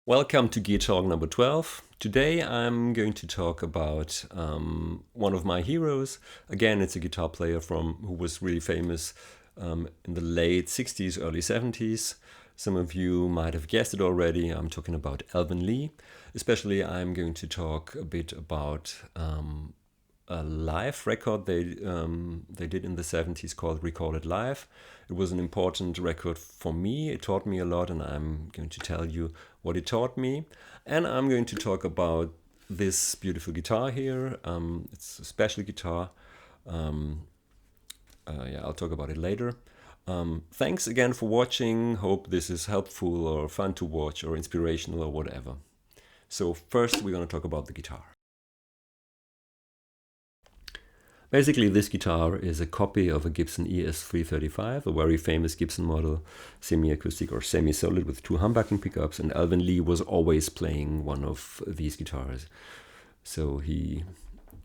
Welcome to Gear Talk number 12. Today I'm going to talk about one of my heroes. Again, it's a guitar player who was really famous in the late 60s, early 70s. Some of you might have guessed it already. I'm talking about Alvin Lee. Especially I'm going to talk a bit about a live record they did in the 70s called Recorded Live. It was an important record for me. It taught me a lot, and I'm going to tell you what it taught me. And I'm going to talk about this beautiful guitar here. It's a special guitar. I'll talk about it later. Thanks again for watching. Hope this is helpful or fun to watch or inspirational or whatever. So first we're going to talk about the guitar. Basically, this guitar is a copy of a Gibson ES335, a very famous Gibson model, semi-acoustic or semi-solid with two humbucking pickups, and Alvin Lee was always playing one of these guitars. So he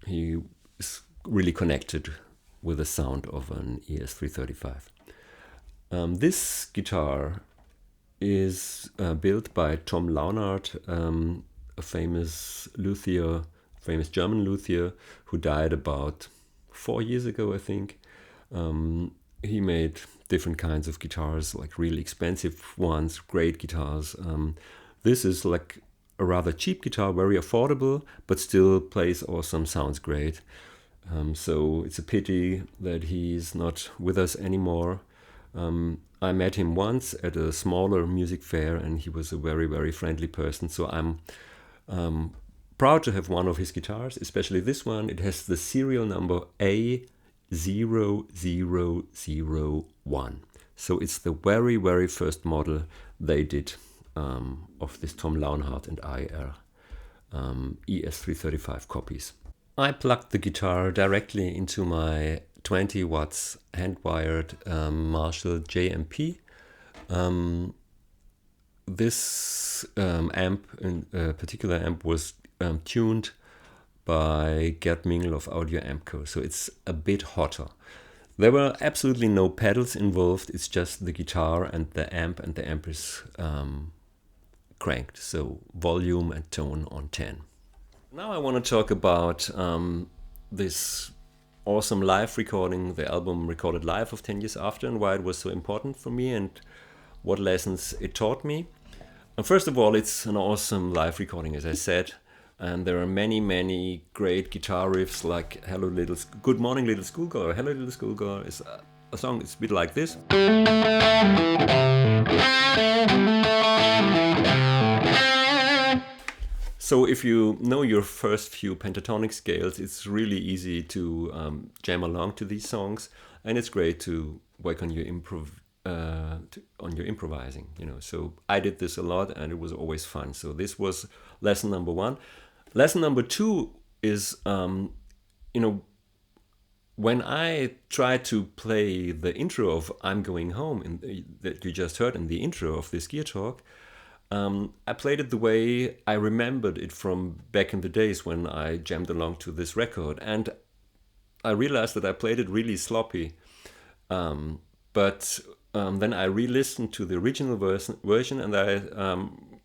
is really connected with the sound of an ES335. This guitar is built by Tom Launard, a famous luthier, famous German luthier who died about 4 years ago, I think. He made different kinds of guitars, like really expensive ones, great guitars. This is like a rather cheap guitar, very affordable, but still plays awesome, sounds great. So it's a pity that he's not with us anymore. I met him once at a smaller music fair, and he was a very, very friendly person. So I'm proud to have one of his guitars, especially this one. It has the serial number A0001. So it's the very, very first model they did of this Tom Launard and IR ES335 copies. I plugged the guitar directly into my 20 watts hand-wired Marshall JMP. This amp, in particular amp, was tuned by Gerd Mingel of Audio Ampco, so it's a bit hotter. There were absolutely no pedals involved, it's just the guitar and the amp is cranked, so volume and tone on 10. Now I want to talk about this awesome live recording, the album Recorded Live of 10 years after, and why it was so important for me and what lessons it taught me. And first of all, it's an awesome live recording, as I said. And there are many, many great guitar riffs like Good Morning Little Schoolgirl or Hello Little Schoolgirl is a song, it's a bit like this. So if you know your first few pentatonic scales, it's really easy to jam along to these songs, and it's great to work on your improvising, you know. So I did this a lot, and it was always fun. So this was lesson number 1. Lesson number 2 is, when I tried to play the intro of I'm Going Home that you just heard in the intro of this Gear Talk, I played it the way I remembered it from back in the days when I jammed along to this record. And I realized that I played it really sloppy. But then I re-listened to the original version, and I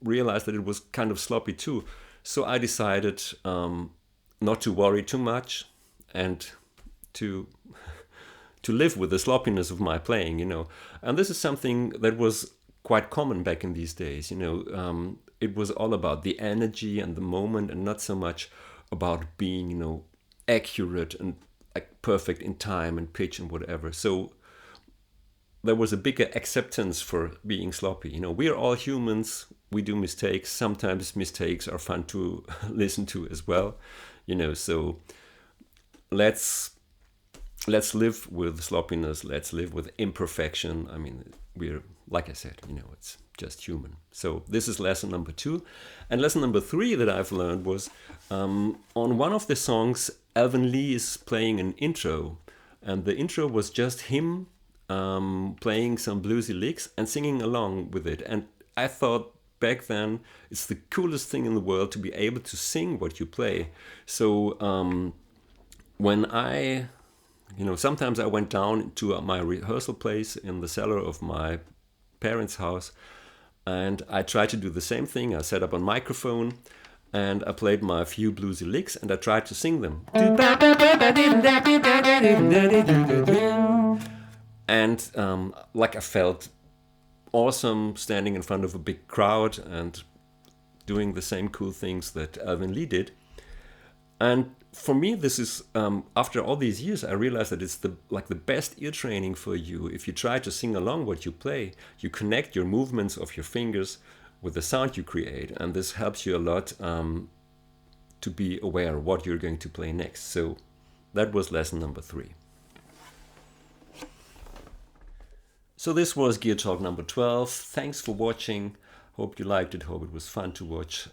realized that it was kind of sloppy too. So I decided not to worry too much and to live with the sloppiness of my playing, And this is something that was quite common back in these days, It was all about the energy and the moment, and not so much about being, accurate and like perfect in time and pitch and whatever. So there was a bigger acceptance for being sloppy. We are all humans. We do mistakes. Sometimes mistakes are fun to listen to as well. So let's live with sloppiness. Let's live with imperfection. I mean, we're, like I said, it's just human. So this is lesson number 2. And lesson number 3 that I've learned was on one of the songs, Alvin Lee is playing an intro. And the intro was just him playing some bluesy licks and singing along with it. And I thought back then it's the coolest thing in the world to be able to sing what you play. So when I, sometimes I went down to my rehearsal place in the cellar of my parents' house, and I tried to do the same thing. I set up a microphone and I played my few bluesy licks and I tried to sing them. And like I felt awesome standing in front of a big crowd and doing the same cool things that Alvin Lee did. And for me, this is after all these years, I realized that it's the best ear training for you. If you try to sing along what you play, you connect your movements of your fingers with the sound you create, and this helps you a lot to be aware of what you're going to play next. So that was lesson number 3. So this was Gear Talk number 12. Thanks for watching. Hope you liked it. Hope it was fun to watch.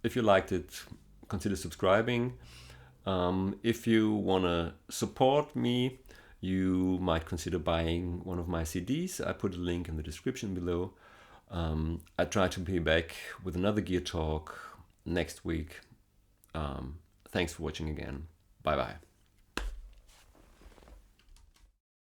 If you liked it, consider subscribing. If you want to support me, you might consider buying one of my CDs. I put a link in the description below. I try to be back with another Gear Talk next week. Thanks for watching again. Bye bye.